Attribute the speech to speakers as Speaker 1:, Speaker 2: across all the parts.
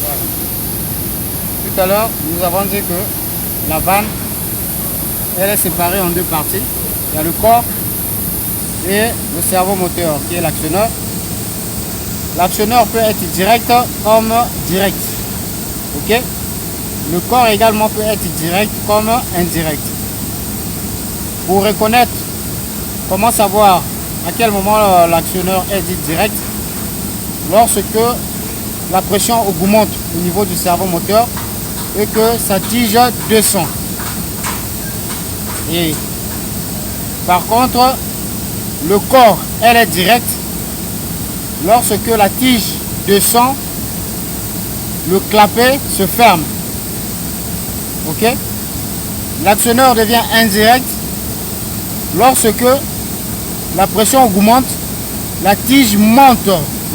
Speaker 1: Voilà. Tout à l'heure, nous avons dit que la vanne, elle est séparée en deux parties. Il y a le corps et le cerveau moteur qui est l'actionneur. L'actionneur peut être direct comme direct. Ok? Le corps également peut être direct comme indirect. Pour reconnaître, comment savoir à quel moment l'actionneur est dit direct, lorsque la pression augmente au niveau du cerveau moteur et que sa tige descend. Et par contre, le corps, elle est directe lorsque la tige descend, le clapet se ferme. Ok? L'actionneur devient indirect lorsque la pression augmente, la tige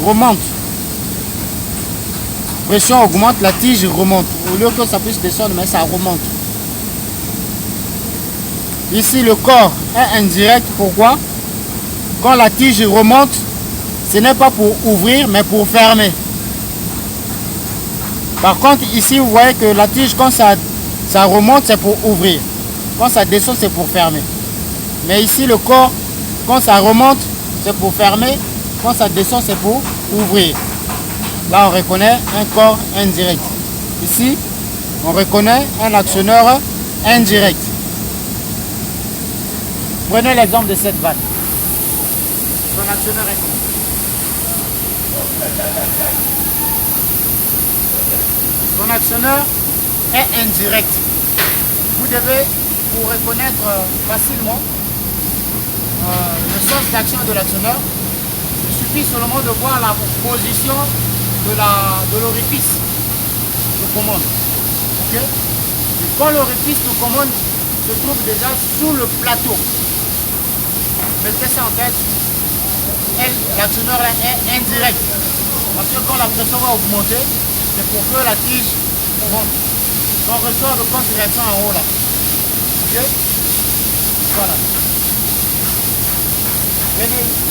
Speaker 1: remonte. Pression augmente, la tige remonte. Au lieu que ça puisse descendre, mais ça remonte. Ici, le corps est indirect. Pourquoi? Quand la tige remonte, ce n'est pas pour ouvrir, mais pour fermer. Par contre, ici, vous voyez que la tige, quand ça remonte, c'est pour ouvrir. Quand ça descend, c'est pour fermer. Mais ici, le corps, quand ça remonte, c'est pour fermer. Quand ça descend, c'est pour ouvrir. Là, on reconnaît un corps indirect. Ici, on reconnaît un actionneur indirect. Prenez l'exemple de cette vanne. Son actionneur est comment? Son actionneur est indirect. Vous devez, pour reconnaître facilement le sens d'action de l'actionneur, il suffit seulement de voir la position de l'orifice de commande. Okay? Et quand l'orifice de commande se trouve déjà sous le plateau, mettez ça en tête, l'actionneur est indirect. Parce que quand la pression va augmenter, c'est pour que la tige monte. On ressort de concentration en haut là. Ok? Voilà. Venez ici.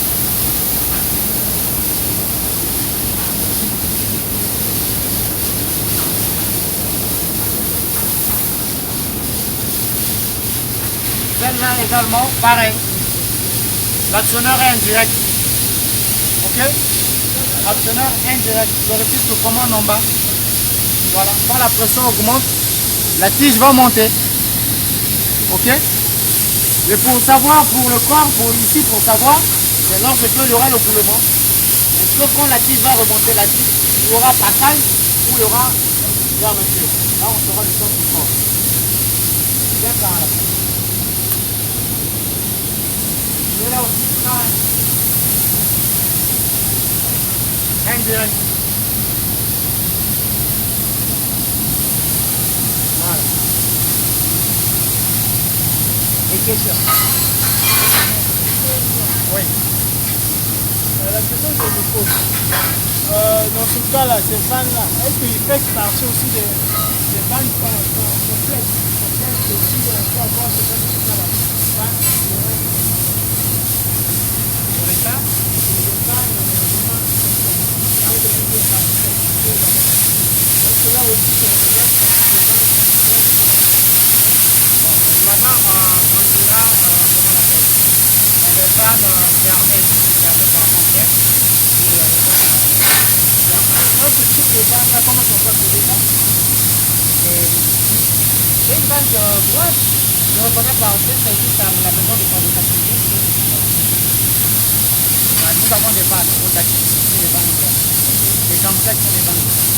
Speaker 1: Celle-là également, pareil. L'actionneur est indirect. Ok? Actionneur indirect. L'orifice de commande en bas. Voilà. Quand la pression augmente, la tige va monter. Ok? Et pour savoir, pour le corps, pour savoir, c'est lorsque il y aura le coulement. Est-ce que quand la tige va remonter la tige, il y aura passage ou il y aura fermeture. Là, on saura le sens du corps. Bien par là. Et là aussi, pareil. Indirect. Voilà. Et question. Oui.
Speaker 2: La question que je me pose, dans ce cas-là, ces vannes-là, est-ce qu'il fait partie aussi des vannes complexes aussi, on peut avoir ce cas-là.
Speaker 1: Pour les cas,
Speaker 2: là aussi,
Speaker 1: là-bas, on dira, comment on appelle, les vannes fermées par complet, et les vannes
Speaker 2: dans ce type de vanne-là, comment on peut appeler ça?
Speaker 1: c'est une vanne droite, je reconnais par fait, c'est juste à la maison de fabrication. Nous avons des vannes rotatives, c'est les vannes droites. Les gamsettes sont les vannes droites.